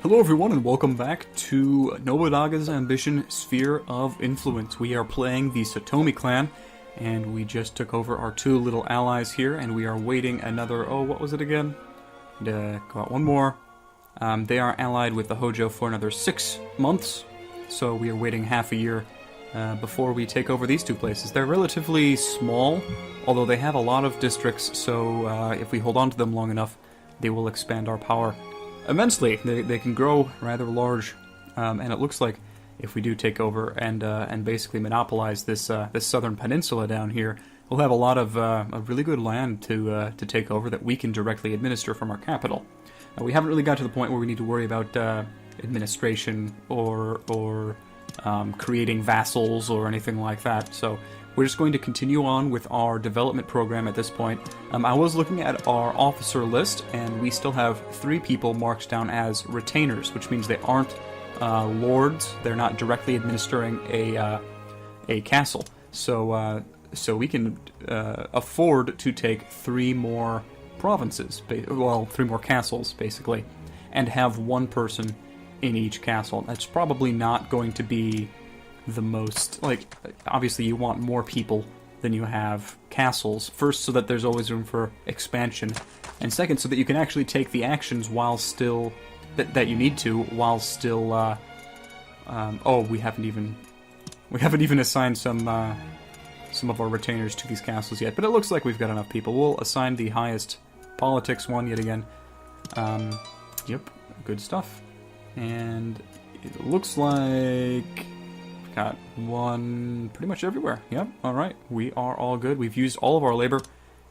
Hello everyone and welcome back to Nobunaga's Ambition Sphere of Influence. We are playing the Satomi clan, and we just took over our two little allies here, and we are waiting another, what was it again? Got one more. They are allied with the Hojo for another 6 months, so we are waiting half a year before we take over these two places. They're relatively small, although they have a lot of districts, so if we hold on to them long enough, they will expand our power immensely. They can grow rather large, and it looks like if we do take over and basically monopolize this southern peninsula down here, we'll have a lot of really good land to take over that we can directly administer from our capital. Now, we haven't really got to the point where we need to worry about administration or creating vassals or anything like that. So we're just going to continue on with our development program at this point. I was looking at our officer list, and we still have 3 people marked down as retainers, which means they aren't lords. They're not directly administering a castle. So we can afford to take 3 more provinces, 3 more castles, basically, and have 1 person in each castle. That's probably not going to be the most, obviously you want more people than you have castles. First, so that there's always room for expansion, and second, so that you can actually take the actions while still, that you need to, while still, we haven't even assigned some of our retainers to these castles yet, but it looks like we've got enough people. We'll assign the highest politics one yet again. Yep, good stuff. And it looks like got 1 pretty much everywhere. Yep, alright. We are all good. We've used all of our labor,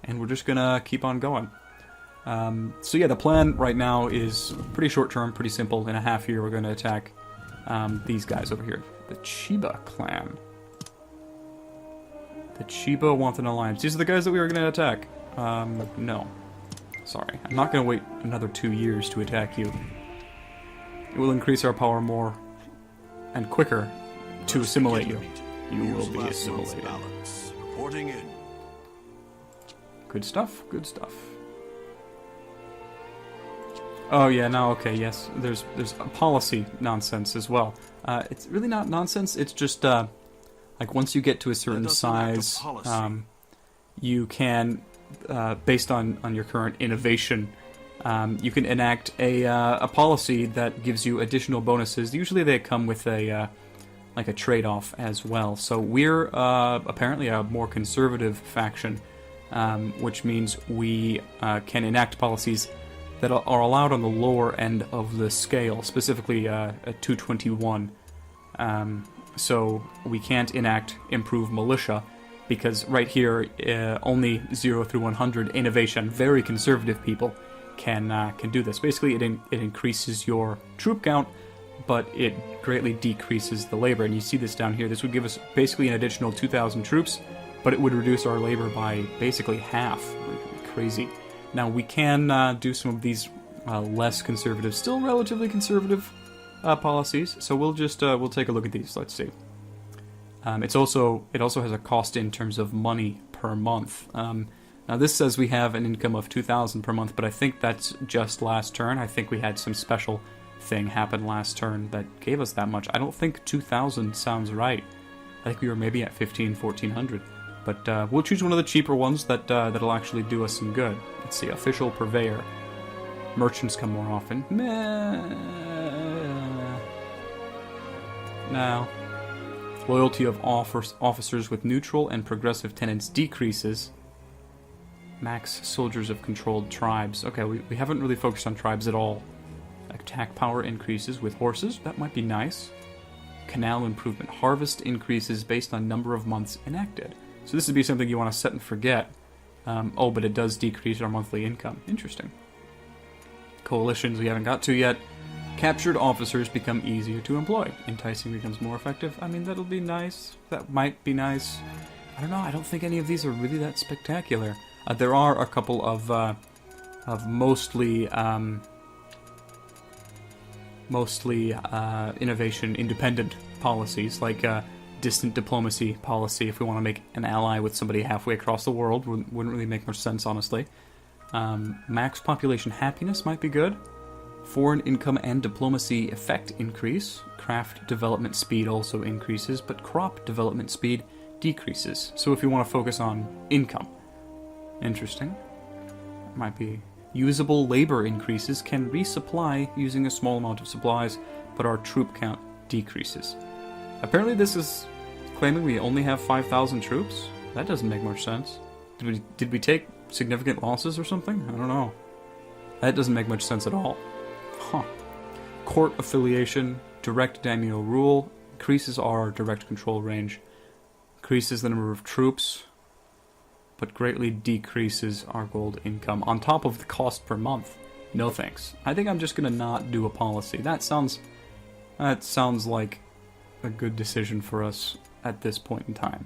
and we're just gonna keep on going. So yeah, the plan right now is pretty short term, pretty simple. In a half year, we're gonna attack these guys over here. The Chiba clan. The Chiba want an alliance. These are the guys that we were gonna attack. No. Sorry. I'm not gonna wait another 2 years to attack you. It will increase our power more and quicker to assimilate you. You will be assimilated. Good stuff, good stuff. Oh yeah, now okay, yes, there's a policy nonsense as well. It's really not nonsense, it's just, once you get to a certain size, you can, based on your current innovation, you can enact a policy that gives you additional bonuses. Usually they come with a trade-off as well. So we're apparently a more conservative faction, which means we can enact policies that are allowed on the lower end of the scale, specifically at 221. So we can't enact improve militia, because right here, only 0 through 100 innovation, very conservative people can do this. Basically, it increases your troop count, but it greatly decreases the labor. And you see this down here. This would give us basically an additional 2,000 troops, but it would reduce our labor by basically half. Crazy. Now, we can do some of these less conservative, still relatively conservative policies. So we'll just we'll take a look at these. Let's see. It also has a cost in terms of money per month. Now this says we have an income of 2,000 per month, but I think that's just last turn. I think we had some special thing happen last turn that gave us that much. I don't think 2,000 sounds right. I think we were maybe at 1,400. But we'll choose one of the cheaper ones that'll actually do us some good. Let's see, official purveyor. Merchants come more often. Now, loyalty of officers with neutral and progressive tenants decreases. Max soldiers of controlled tribes. Okay, we haven't really focused on tribes at all. Attack power increases with horses. That might be nice. Canal improvement. Harvest increases based on number of months enacted. So this would be something you want to set and forget. But it does decrease our monthly income. Interesting. Coalitions we haven't got to yet. Captured officers become easier to employ. Enticing becomes more effective. I mean, that'll be nice. That might be nice. I don't know. I don't think any of these are really that spectacular. There are a couple of mostly innovation independent policies, like distant diplomacy policy. If we want to make an ally with somebody halfway across the world, wouldn't really make much sense, honestly. Max population happiness might be good. Foreign income and diplomacy effect increase. Craft development speed also increases, but crop development speed decreases. So if you want to focus on income. Interesting. Might be. Usable labor increases, can resupply using a small amount of supplies, but our troop count decreases. Apparently this is claiming we only have 5,000 troops? That doesn't make much sense. Did we take significant losses or something? I don't know. That doesn't make much sense at all. Huh. Court affiliation, direct daimyo rule, increases our direct control range, increases the number of troops, but greatly decreases our gold income on top of the cost per month. No thanks. I think I'm just gonna not do a policy. That sounds like a good decision for us at this point in time.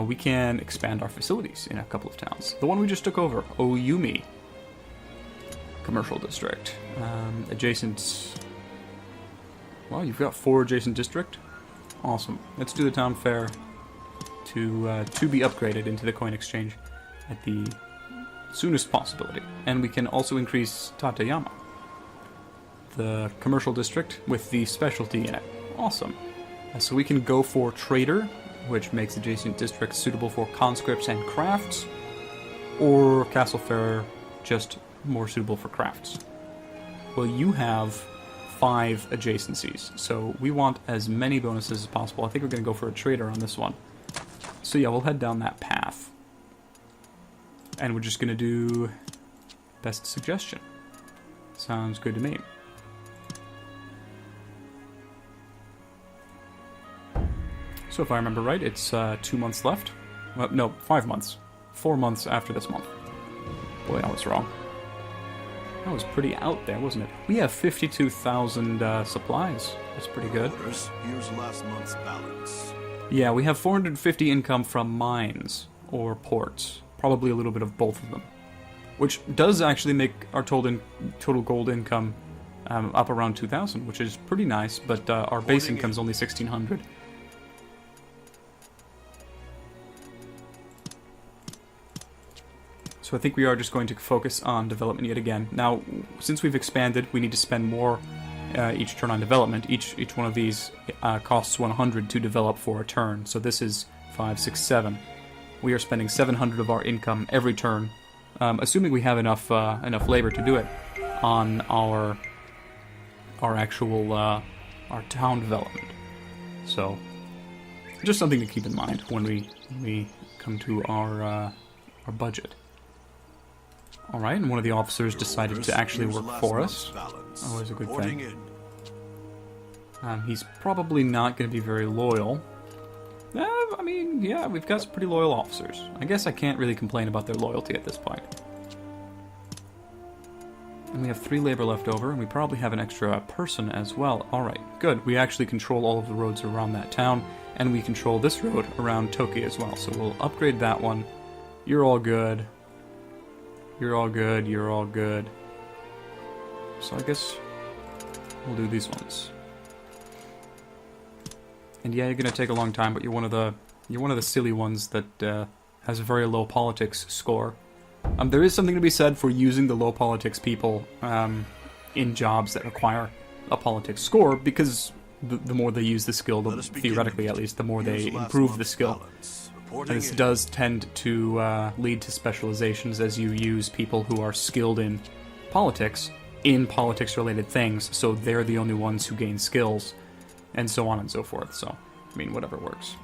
We can expand our facilities in a couple of towns. The one we just took over, Oyumi Commercial District. Adjacent... Well, you've got 4 adjacent district. Awesome. Let's do the town fair to be upgraded into the coin exchange at the soonest possibility. And we can also increase Tateyama, the commercial district, with the specialty in it. Awesome. So we can go for trader, which makes adjacent districts suitable for conscripts and crafts, or castle fair, just more suitable for crafts. Well, you have 5 adjacencies, so we want as many bonuses as possible. I think we're going to go for a trader on this one. So yeah, we'll head down that path. And we're just going to do best suggestion. Sounds good to me. So if I remember right, it's 2 months left. Well, no, 5 months. 4 months after this month. Boy, I was wrong. That was pretty out there, wasn't it? We have 52,000 supplies. That's pretty good. Here's last month's balance. Yeah, we have 450 income from mines or ports. Probably a little bit of both of them. Which does actually make our total gold income up around 2,000, which is pretty nice, but our base income is only 1,600. So I think we are just going to focus on development yet again. Now, since we've expanded, we need to spend more each turn on development. Each one of these costs 100 to develop for a turn. So this is 5, 6, 7. We are spending 700 of our income every turn, assuming we have enough labor to do it on our actual our town development. So just something to keep in mind when we come to our budget. Alright, and one of the officers decided to actually work for us. Always a good thing. He's probably not going to be very loyal. I mean, yeah, we've got some pretty loyal officers. I guess I can't really complain about their loyalty at this point. And we have 3 labor left over, and we probably have an extra person as well. Alright, good. We actually control all of the roads around that town, and we control this road around Toki as well. So we'll upgrade that one. You're all good. You're all good, you're all good. So I guess we'll do these ones. And yeah, you're gonna take a long time, but you're one of the silly ones that has a very low politics score. There is something to be said for using the low politics people in jobs that require a politics score, because the more they use the skill, theoretically at least, the more they improve the skill. And this does tend to lead to specializations as you use people who are skilled in politics-related things, so they're the only ones who gain skills, and so on and so forth. So, I mean, whatever works.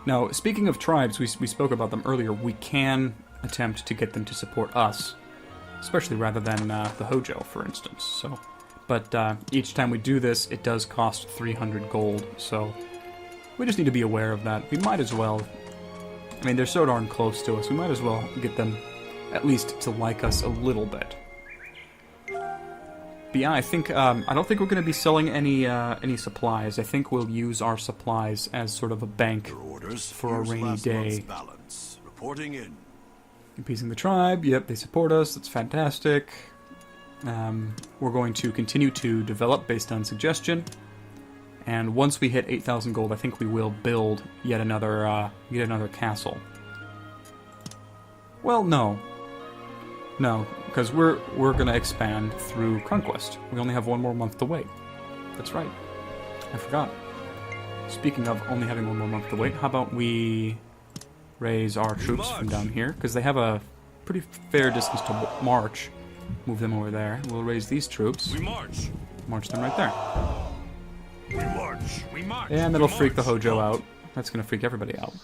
Now, speaking of tribes, we spoke about them earlier. We can attempt to get them to support us, especially rather than the Hojo, for instance. So, but each time we do this, it does cost 300 gold, so we just need to be aware of that. We might as well... I mean, they're so darn close to us, we might as well get them at least to like us a little bit. But yeah, I think, I don't think we're going to be selling any supplies. I think we'll use our supplies as sort of a bank for a rainy day. Reporting in. Appeasing the tribe, yep, they support us, that's fantastic. We're going to continue to develop based on suggestion. And once we hit 8,000 gold, I think we will build yet another castle. Well, no. No, because we're gonna expand through conquest. We only have one more month to wait. That's right. I forgot. Speaking of only having one more month to wait, how about we raise our troops from down here? Because they have a pretty fair distance to march. Move them over there. We'll raise these troops. We march. March them right there. We march. We march. And that'll freak the Hojo out. That's gonna freak everybody out.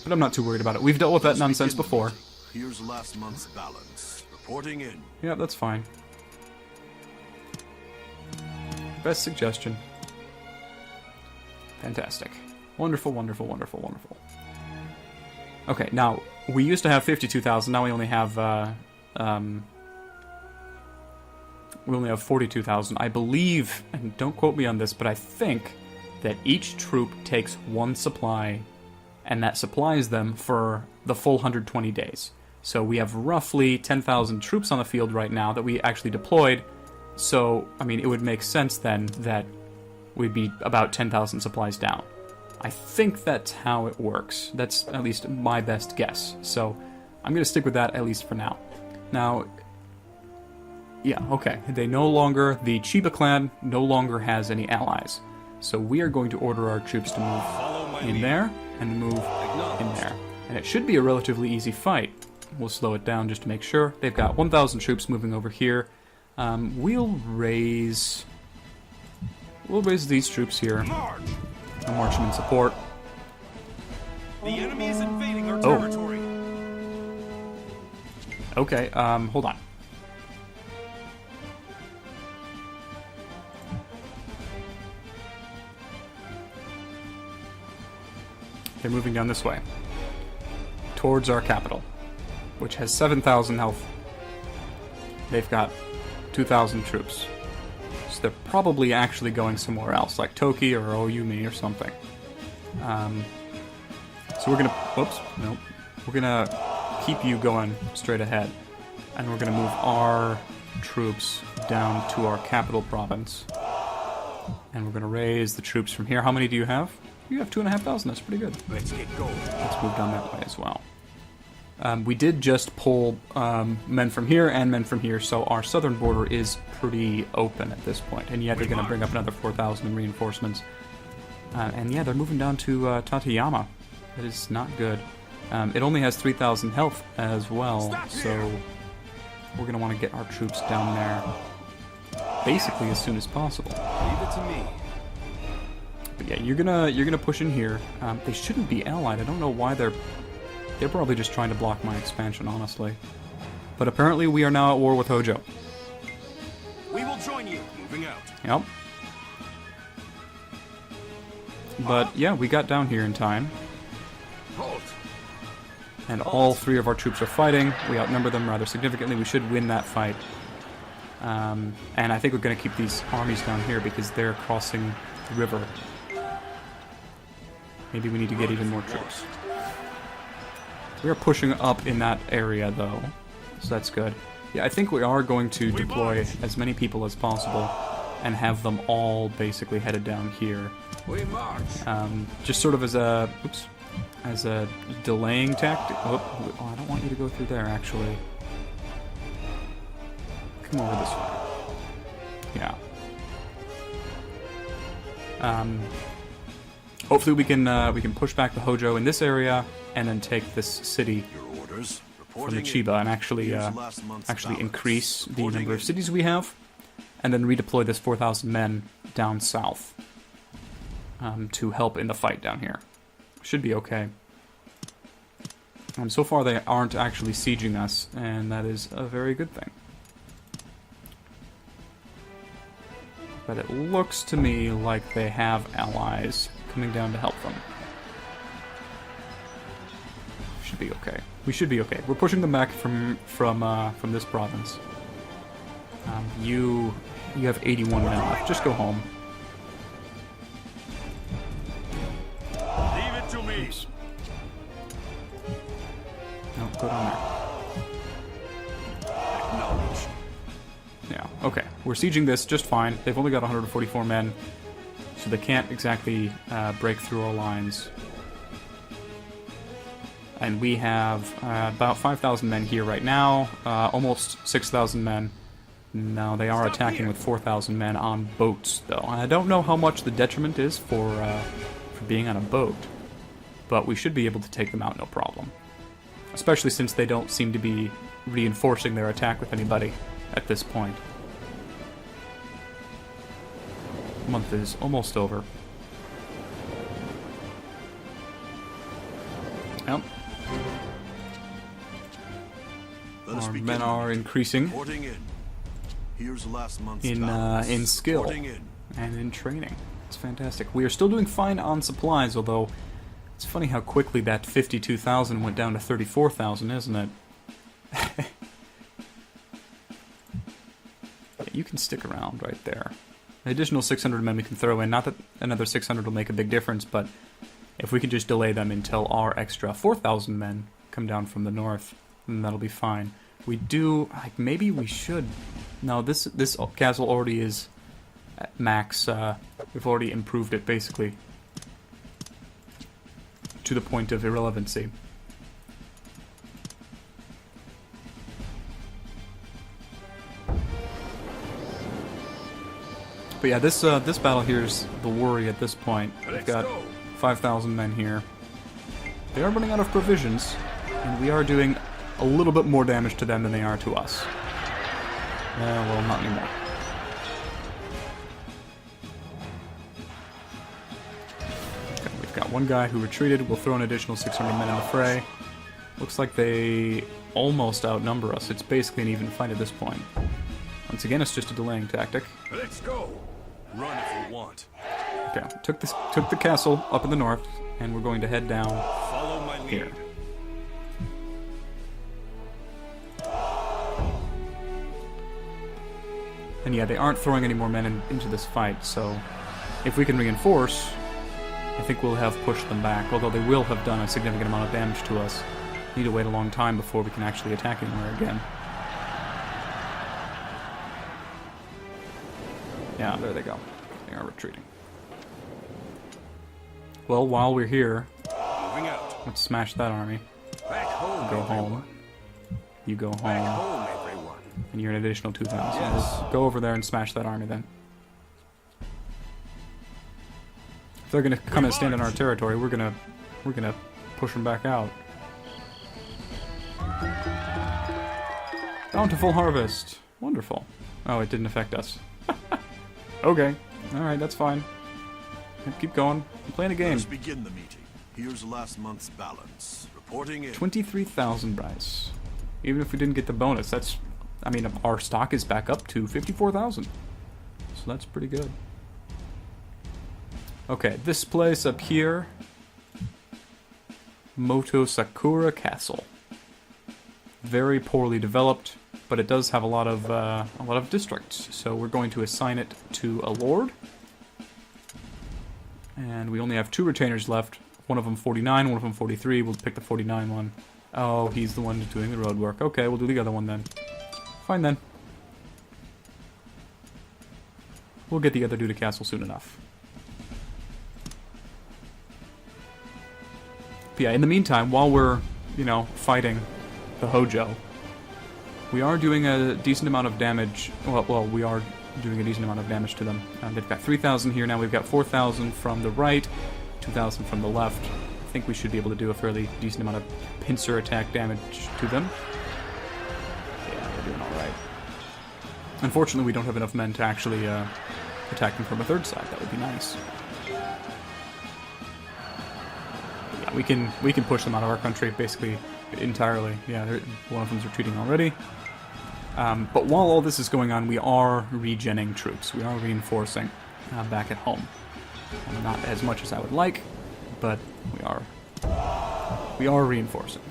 But I'm not too worried about it. We've dealt with that nonsense before. Here's last month's balance. Reporting in. Yeah, that's fine. Best suggestion. Fantastic. Wonderful, wonderful, wonderful, wonderful. Okay, now, we used to have 52,000, now we only have, we only have 42,000. I believe, and don't quote me on this, but I think that each troop takes one supply, and that supplies them for the full 120 days. So we have roughly 10,000 troops on the field right now that we actually deployed. So, I mean, it would make sense then that we'd be about 10,000 supplies down. I think that's how it works. That's at least my best guess. So, I'm going to stick with that at least for now. Now, yeah, okay. The Chiba clan no longer has any allies. So we are going to order our troops to move in there and move in there. And it should be a relatively easy fight. We'll slow it down just to make sure. They've got 1,000 troops moving over here. We'll raise these troops here. And march them in support. The enemy is invading our territory. Okay, hold on. They're moving down this way. Towards our capital, which has 7,000 health. They've got 2,000 troops. So they're probably actually going somewhere else, like Toki or Oyumi or something. So we're gonna... Whoops, nope. We're gonna keep you going straight ahead. And we're gonna move our troops down to our capital province. And we're gonna raise the troops from here. How many do you have? You have 2,500, that's pretty good. Let's get going. Let's move down that way as well. We did just pull men from here and men from here, so our southern border is pretty open at this point. And yeah, they're going to bring up another 4,000 in reinforcements. And yeah, they're moving down to Tateyama. That is not good. It only has 3,000 health as well, so we're going to want to get our troops down there basically as soon as possible. Leave it to me. But yeah, you're gonna push in here. They shouldn't be allied. I don't know why they're probably just trying to block my expansion, honestly. But apparently we are now at war with Hojo. We will join you. Moving out. Yep. But yeah, we got down here in time. Halt. And all three of our troops are fighting. We outnumber them rather significantly. We should win that fight. And I think we're going to keep these armies down here because they're crossing the river. Maybe we need to get even more troops. We are pushing up in that area, though, so that's good. Yeah, I think we are going to deploy as many people as possible and have them all basically headed down here. We march. Just sort of as a delaying tactic. Oh, I don't want you to go through there, actually. Come over this way. Yeah. Hopefully we can push back the Hojo in this area and then take this city Your orders. from the Chiba and actually increase the number of cities we have, and then redeploy this 4,000 men down south to help in the fight down here. Should be okay. So far they aren't actually sieging us, and that is a very good thing. But it looks to me like they have allies coming down to help them. Should be okay. We should be okay. We're pushing them back from this province. You have 81 men left. Just go home. Leave it to me. Oops. No, go down there. Acknowledge. Yeah, okay. We're sieging this just fine. They've only got 144 men, so they can't exactly break through our lines. And we have about 5,000 men here right now, almost 6,000 men. Now they are attacking with 4,000 men on boats, though. I don't know how much the detriment is for being on a boat, but we should be able to take them out no problem. Especially since they don't seem to be reinforcing their attack with anybody at this point. The month is almost over. Yep. Our men are increasing in skill and in training. It's fantastic. We are still doing fine on supplies, although it's funny how quickly that 52,000 went down to 34,000, isn't it? Yeah, you can stick around right there. An additional 600 men we can throw in. Not that another 600 will make a big difference, but if we can just delay them until our extra 4,000 men come down from the north, then that'll be fine. We do... like, maybe we should... No, this castle already is at max. We've already improved it, basically, to the point of irrelevancy. But yeah, this battle here is the worry at this point. We've got 5,000 men here. They are running out of provisions, and we are doing a little bit more damage to them than they are to us. Well, not anymore. Okay, we've got one guy who retreated. We'll throw an additional 600 men in the fray. Looks like they almost outnumber us. It's basically an even fight at this point. Once again, it's just a delaying tactic. Let's go. Run if you want. Okay, took the castle up in the north, and we're going to head down Follow my lead. here. And yeah, they aren't throwing any more men into this fight, so if we can reinforce, I think we'll have pushed them back, although they will have done a significant amount of damage to us. We need to wait a long time before we can actually attack anywhere again. Yeah, there they go. They are retreating. Well, while we're here, Moving out. let's smash that army. Back home. Go everyone. home. You go Back home. home, everyone. And you're an additional 2,000. Yes. Let's go over there and smash that army then. If they're gonna come and stand in our territory, we're gonna push them back out. Bountiful harvest. Wonderful. Oh, it didn't affect us. Okay. Alright, that's fine. Keep going. I'm playing a game. Let's begin the meeting. Here's last month's balance. Reporting in. 23,000 rice. Even if we didn't get the bonus, that's... I mean, our stock is back up to 54,000. So that's pretty good. Okay, this place up here. Moto Sakura Castle. Very poorly developed, but it does have a lot of districts. So we're going to assign it to a lord. And we only have 2 retainers left. One of them 49, one of them 43. We'll pick the 49 one. Oh, he's the one doing the road work. Okay, we'll do the other one then. Fine then. We'll get the other dude to castle soon enough. But yeah, in the meantime, while we're, fighting the Hojo, we are doing a decent amount of damage. Well, we are doing a decent amount of damage to them. They've got 3,000 here now. We've got 4,000 from the right, 2,000 from the left. I think we should be able to do a fairly decent amount of pincer attack damage to them. Yeah, we're doing all right. Unfortunately, we don't have enough men to actually attack them from a third side. That would be nice. Yeah, we can push them out of our country basically entirely. Yeah, one of them's retreating already. But while all this is going on, we are regenning troops. We are reinforcing back at home. Not as much as I would like, but we are reinforcing.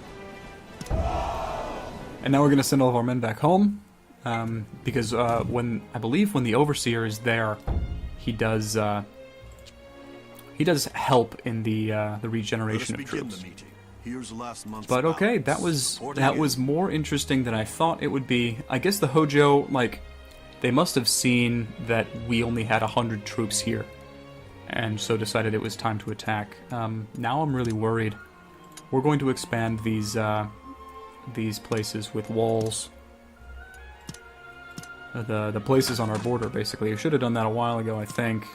And now we're going to send all of our men back home, because when the overseer is there, he does help in the regeneration of troops. Here's last month's But okay, balance. that was more interesting than I thought it would be. I guess the Hojo, they must have seen that we only had 100 troops here, and so decided it was time to attack. Now I'm really worried. we're going to expand these places with walls. The places on our border, basically. I should have done that a while ago, I think.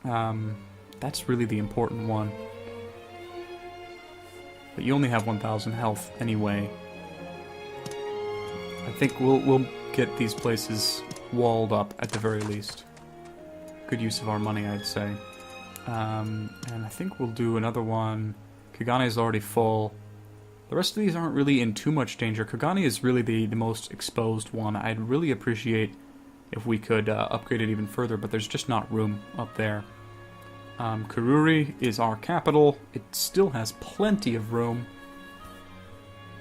That's really the important one. But you only have 1,000 health anyway. I think we'll get these places walled up at the very least. Good use of our money, I'd say. And I think we'll do another one. Kagane is already full. The rest of these aren't really in too much danger. Kagane is really the most exposed one. I'd really appreciate if we could upgrade it even further, but there's just not room up there. Karuri is our capital. It still has plenty of room.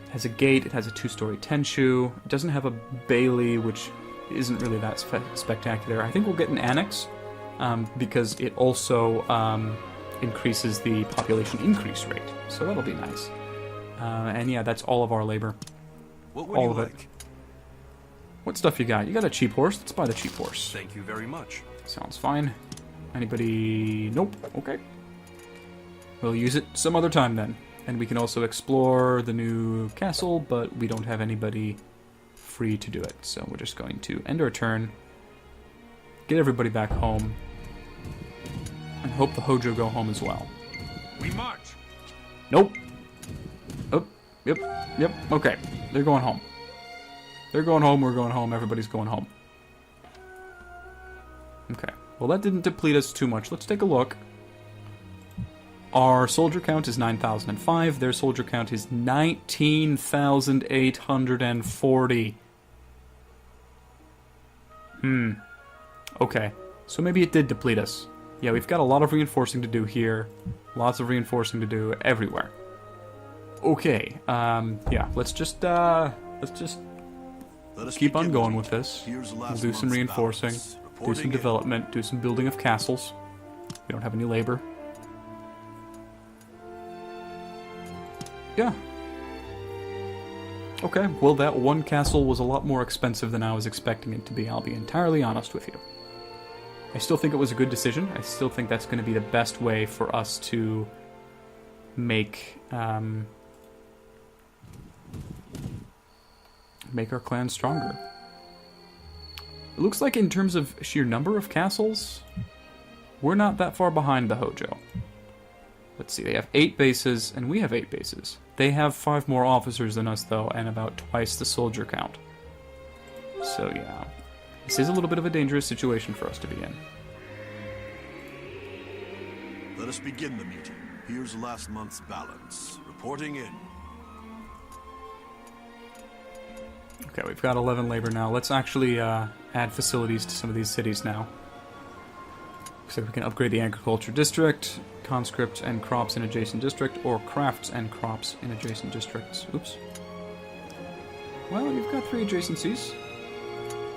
It has a gate, it has a 2-story tenshu. It doesn't have a bailey, which isn't really that spectacular. I think we'll get an annex, because it also increases the population increase rate. So that'll be nice. And yeah, that's all of our labor. What would all you of like? it. What stuff you got? You got a cheap horse? Let's buy the cheap horse. Thank you very much. Sounds fine. Anybody? Nope. Okay. We'll use it some other time then. And we can also explore the new castle, but we don't have anybody free to do it. So we're just going to end our turn, get everybody back home, and hope the Hojo go home as well. We march. Nope. Oh, yep, okay. They're going home. They're going home, we're going home, everybody's going home. Okay. Well, that didn't deplete us too much. Let's take a look. Our soldier count is 9,005. Their soldier count is 19,840. Okay. So maybe it did deplete us. Yeah, we've got a lot of reinforcing to do here. Lots of reinforcing to do everywhere. Okay. Yeah, let's just keep on going with this. We'll do some reinforcing. Do some development, do some building of castles. We don't have any labor. Yeah. Okay, well that one castle was a lot more expensive than I was expecting it to be, I'll be entirely honest with you. I still think it was a good decision. I still think that's going to be the best way for us to make our clan stronger. It looks like in terms of sheer number of castles, we're not that far behind the Hojo. Let's see, they have 8 bases, and we have 8 bases. They have 5 more officers than us, though, and about twice the soldier count. So, yeah. This is a little bit of a dangerous situation for us to be in. Let us begin the meeting. Here's last month's balance. Reporting in. Okay, we've got 11 labor now. Let's actually add facilities to some of these cities now. Looks like we can upgrade the agriculture district, conscript and crops in adjacent district, or crafts and crops in adjacent districts. Oops. Well, you've got 3 adjacencies.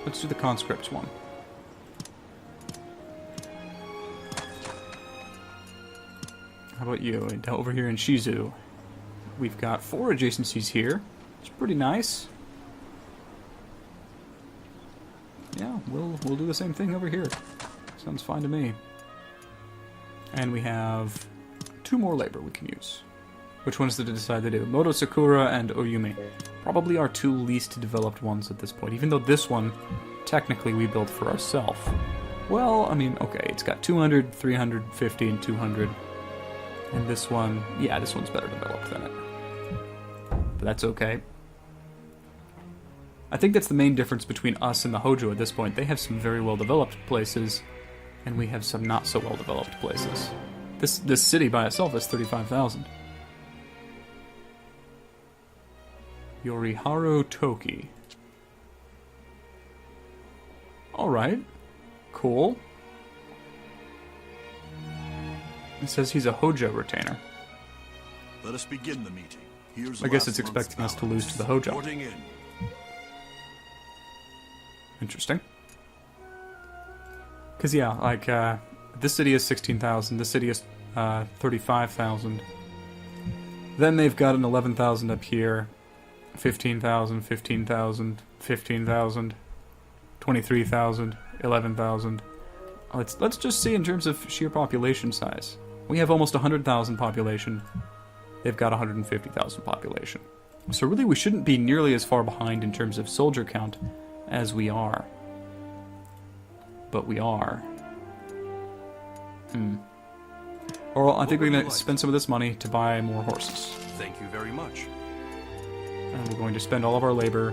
Let's do the conscripts one. How about you? And over here in Shizu, we've got 4 adjacencies here. It's pretty nice. Yeah, we'll do the same thing over here. Sounds fine to me. And we have 2 more labor we can use. Which ones did I decide to do? Moto Sakura and Oyumi. Probably our 2 least developed ones at this point, even though this one, technically, we built for ourselves. Well, I mean, okay, it's got 200, 350, and 200. And this one, yeah, this one's better developed than it. But that's okay. I think that's the main difference between us and the Hojo at this point. They have some very well-developed places, and we have some not-so-well-developed places. This city by itself is 35,000. Yoriharu Toki. Alright. Cool. It says he's a Hojo retainer. Let us begin the meeting. Here's I guess last it's expecting month's us to lose to the balance. Hojo. Reporting in. Interesting. Because, yeah, like, this city is 16,000, this city is 35,000. Then they've got an 11,000 up here, 15,000, 15,000, 15,000, 23,000, 11,000. Let's just see in terms of sheer population size. We have almost 100,000 population, They've got 150,000 population. So really we shouldn't be nearly as far behind in terms of soldier count as we are. But we are. Or I think we're going to spend some of this money to buy more horses. Thank you very much. And we're going to spend all of our labor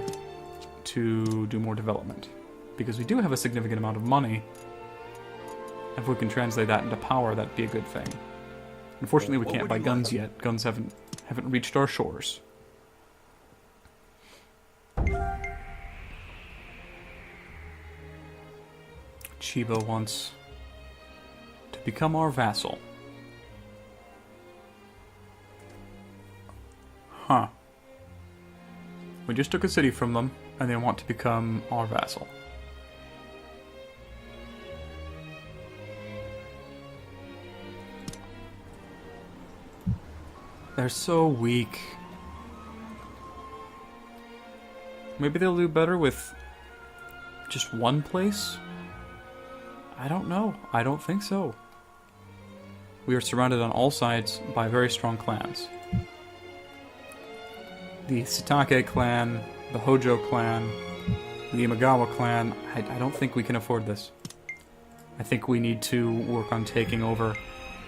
to do more development. Because we do have a significant amount of money. If we can translate that into power, that'd be a good thing. Unfortunately, we can't buy guns yet. Guns haven't reached our shores. Chiba wants to become our vassal. Huh. We just took a city from them, and they want to become our vassal. They're so weak. Maybe they'll do better with just one place? I don't know. I don't think so. We are surrounded on all sides by very strong clans. The Satake clan, the Hojo clan, the Imagawa clan. I don't think we can afford this. I think we need to work on taking over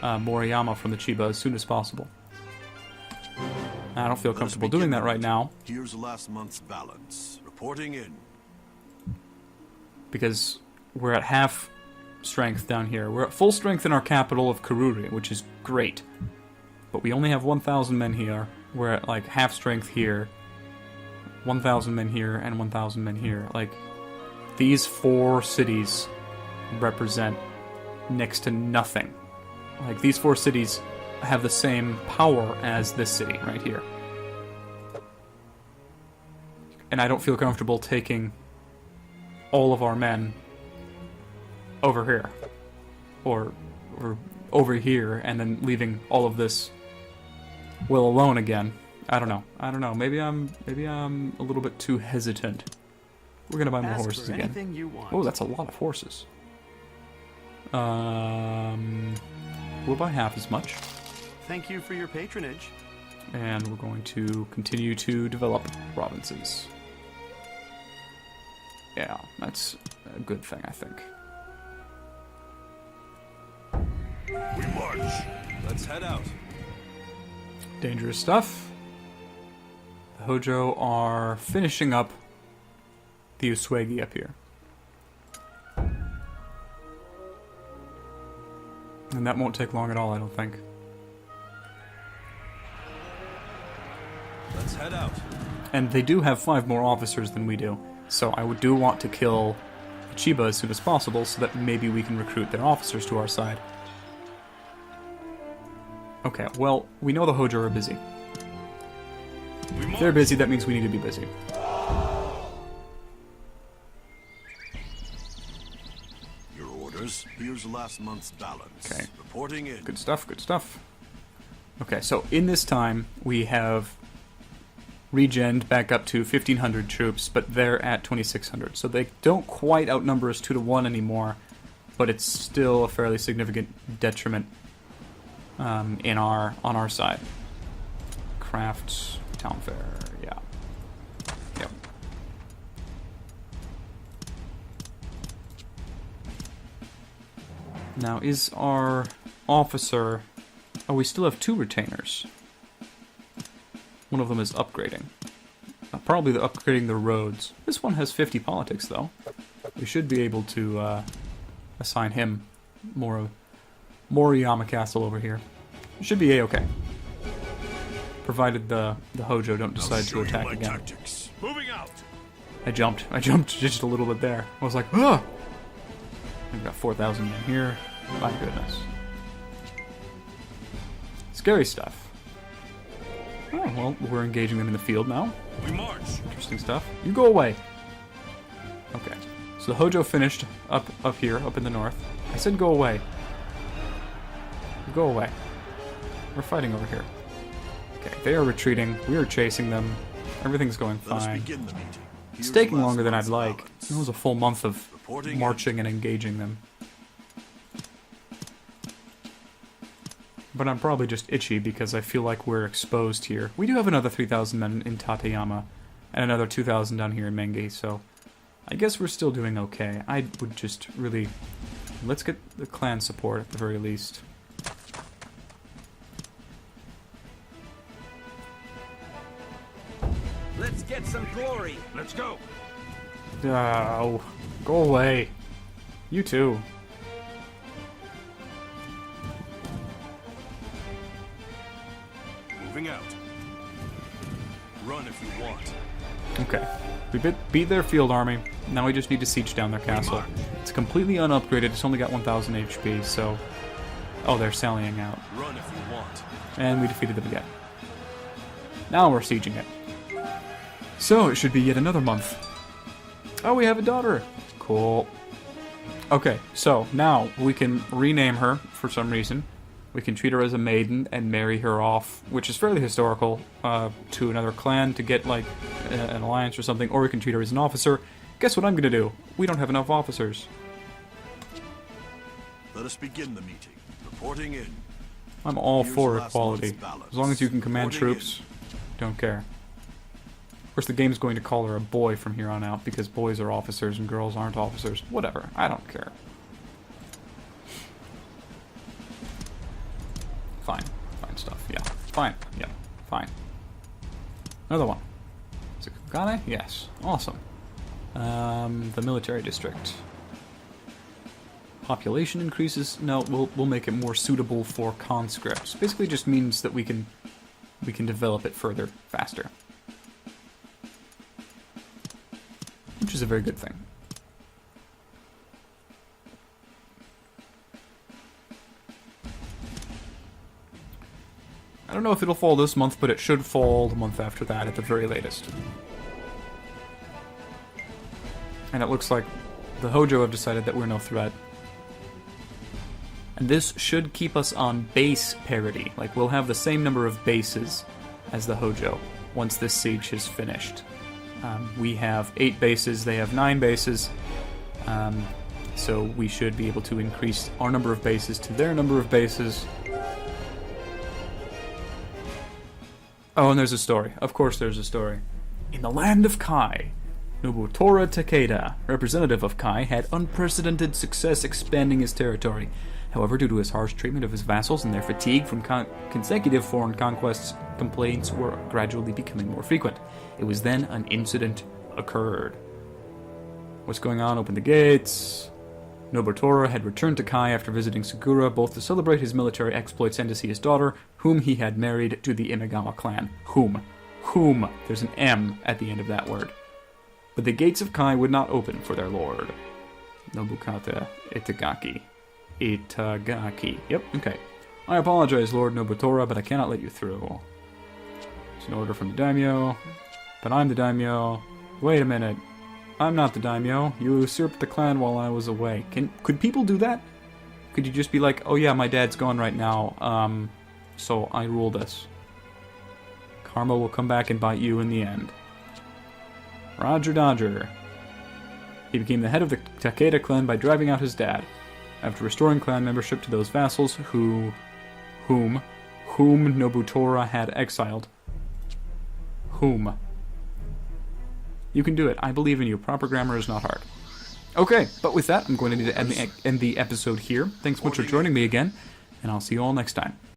Moriyama from the Chiba as soon as possible. I don't feel comfortable doing that right now. Here's last month's balance. Reporting in. Because we're at half strength down here. We're at full strength in our capital of Karuri, which is great. But we only have 1,000 men here. We're at like half strength here. 1,000 men here and 1,000 men here. Like, these 4 cities represent next to nothing. Like, these 4 cities have the same power as this city right here. And I don't feel comfortable taking all of our men over here. Or over here, and then leaving all of this well alone again. I don't know. Maybe I'm a little bit too hesitant. We're gonna buy more horses again. Oh, that's a lot of horses. We'll buy half as much. Thank you for your patronage. And we're going to continue to develop provinces. Yeah, that's a good thing, I think. We march. Let's head out. Dangerous stuff. The Hojo are finishing up the Uswegi up here. And that won't take long at all, I don't think. Let's head out. And they do have 5 more officers than we do. So I do want to kill Chiba as soon as possible so that maybe we can recruit their officers to our side. Okay, well, we know the Hojo are busy. If they're busy, that means we need to be busy. Your orders. Here's last month's balance. Okay. Reporting in. Good stuff, good stuff. Okay, so in this time, we have regened back up to 1,500 troops, but they're at 2,600. So they don't quite outnumber us 2-1 anymore, but it's still a fairly significant detriment on our side. Craft, town fair, yeah. Yep. Now, is our officer... Oh, we still have 2 retainers. One of them is upgrading. Probably upgrading the roads. This one has 50 politics, though. We should be able to assign him more Moriyama Castle over here. It should be a-okay. Provided the Hojo don't decide to attack again. Tactics. Moving out. I jumped just a little bit there. I was like, ah! We've got 4,000 men here. My goodness. Scary stuff. Oh, well, we're engaging them in the field now. We march. Interesting stuff. You go away. Okay. So the Hojo finished up here, up in the north. I said go away. Go away. We're fighting over here. Okay, they are retreating. We are chasing them. Everything's going Let us fine. begin the meeting. It's Here's taking last longer than I'd month's like. balance. It was a full month of Reporting marching and engaging them. But I'm probably just itchy because I feel like we're exposed here. We do have another 3,000 men in Tateyama, and another 2,000 down here in Menge, so I guess we're still doing okay. I would just really... Let's get the clan support at the very least. Let's get some glory. Let's go. Oh, go away. You too. Moving out. Run if you want. Okay. We beat their field army. Now we just need to siege down their castle. It's completely unupgraded. It's only got 1,000 HP, so... Oh, they're sallying out. Run if you want. And we defeated them again. Now we're sieging it. So, it should be yet another month. Oh, we have a daughter. Cool. Okay, so now we can rename her for some reason. We can treat her as a maiden and marry her off, which is fairly historical, to another clan to get, like, an alliance or something, or we can treat her as an officer. Guess what I'm gonna do? We don't have enough officers. Let us begin the meeting. Reporting in. I'm all Here's for last equality. month's balance. As long as you can command Reporting troops, don't care. Of course, the game's going to call her a boy from here on out, because boys are officers and girls aren't officers. Whatever, I don't care. Fine. Fine stuff, yeah. Fine, yeah. Fine. Another one. Is it Kagane? Yes. Awesome. The military district. Population increases? No, we'll make it more suitable for conscripts. Basically just means that we can develop it further, faster. Which is a very good thing. I don't know if it'll fall this month, but it should fall the month after that at the very latest. And it looks like the Hojo have decided that we're no threat. And this should keep us on base parity. Like, we'll have the same number of bases as the Hojo once this siege is finished. We have 8 bases, they have 9 bases, so we should be able to increase our number of bases to their number of bases. Oh, and there's a story. Of course there's a story. In the land of Kai, Nobunaga Takeda, representative of Kai, had unprecedented success expanding his territory. However, due to his harsh treatment of his vassals and their fatigue from consecutive foreign conquests, complaints were gradually becoming more frequent. It was then an incident occurred. What's going on? Open the gates. Nobunaga had returned to Kai after visiting Sakura, both to celebrate his military exploits and to see his daughter, whom he had married to the Imagawa clan. Whom. There's an M at the end of that word. But the gates of Kai would not open for their lord. Nobukata Itagaki. Yep, okay. I apologize, Lord Nobunaga, but I cannot let you through. It's an order from the daimyo. But I'm the daimyo. Wait a minute. I'm not the daimyo. You usurped the clan while I was away. Could people do that? Could you just be like, oh yeah, my dad's gone right now, so I rule this. Karma will come back and bite you in the end. Roger Dodger. He became the head of the Takeda clan by driving out his dad. After restoring clan membership to those vassals whom Nobunaga had exiled. Whom? You can do it. I believe in you. Proper grammar is not hard. Okay, but with that, I'm going to need to end the episode here. Thanks so much for joining me again, and I'll see you all next time.